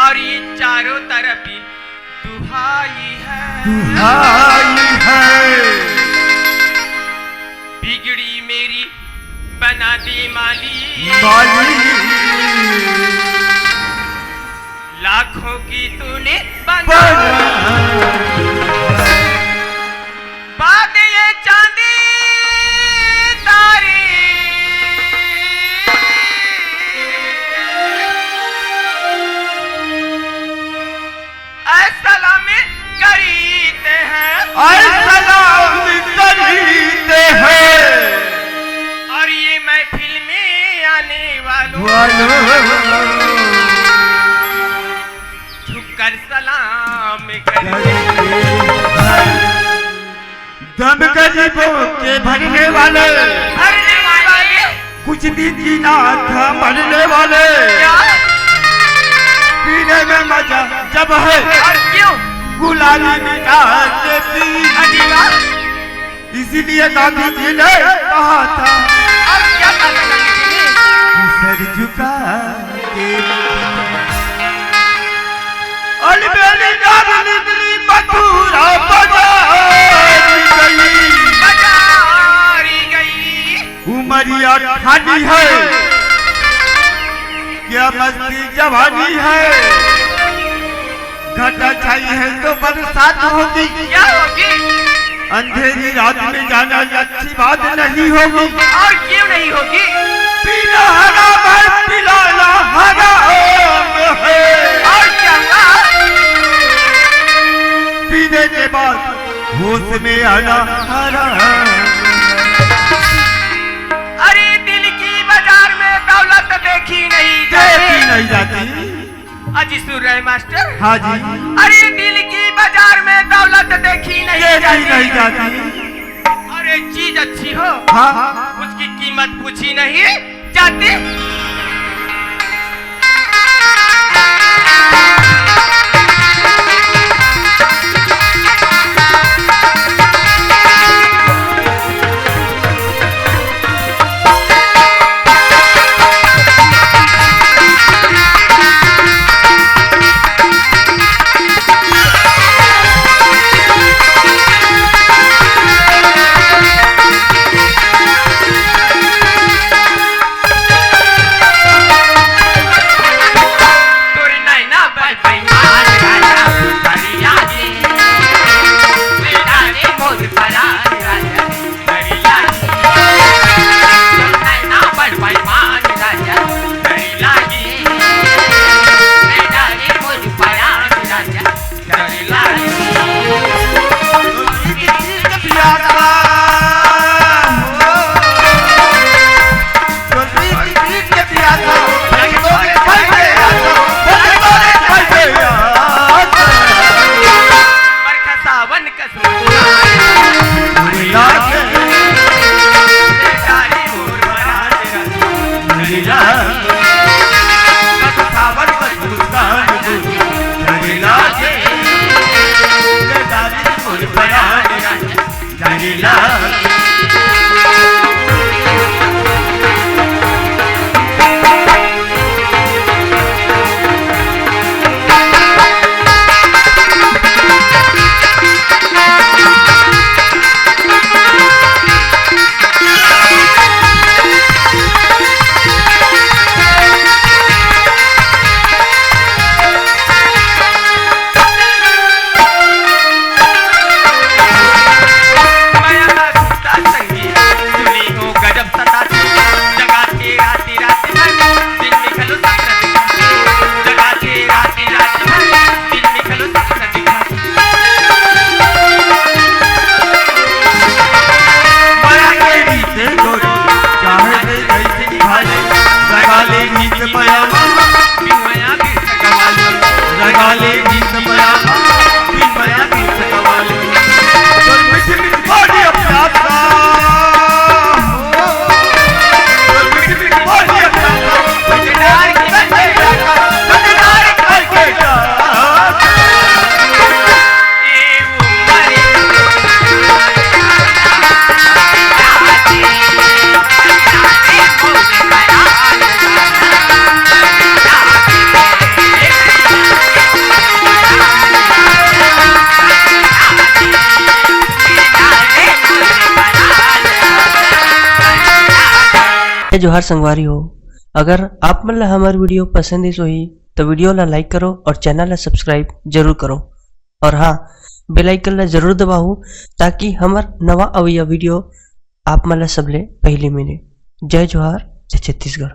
और ये चारों तरफ ही दुहाई है, दुहाई है। बिगड़ी मेरी बना दे माली, लाखों की तूने बना बात ये चांदी तारी, सलाम करीते हैं, सलाम करीते हैं। और ये महफिल में आने वालों झुककर सलाम करेंगे। दम गरीबों के भरने वाले, कुछ दिन जीना था मरने वाले, पीने में मजा जब है और क्यों गुलामी मिटा के पी, इसीलिए गांधी जी ने कहा था और क्या कहा गांधी जी ने? सर झुका के अलबेली डाली मथुरा बजारी गई, उमरिया खाली है, क्या मस्ती जवानी है, घटा छाई है तो बरसात होगी, क्या होगी? अंधेरी रात में जाना अच्छी बात नहीं होगी, और क्यों नहीं होगी? पीना हराम है, पिलाना हराम है, और क्या हुआ? पीने के बाद होश में आना हराम। अरे दिल की बाजार में दौलत देखी नहीं जाती। अजी सुन रहे मास्टर? हाँ जी। अरे दिल की बाजार में दौलत देखी नहीं जाती। अरे चीज अच्छी हो, हाँ, उसकी कीमत पूछी नहीं जाती। जय जोहार संगवारी हो। अगर आप मन ला हमार वीडियो पसंद इस होही तो वीडियो ला लाइक करो और चैनल ला सब्सक्राइब जरूर करो। और हाँ, बेल आइकन ला जरूर दबाओ ताकि हमार नवा अवैया वीडियो आप मन ला सबले पहले मिले। जय जोहार, जय छत्तीसगढ़।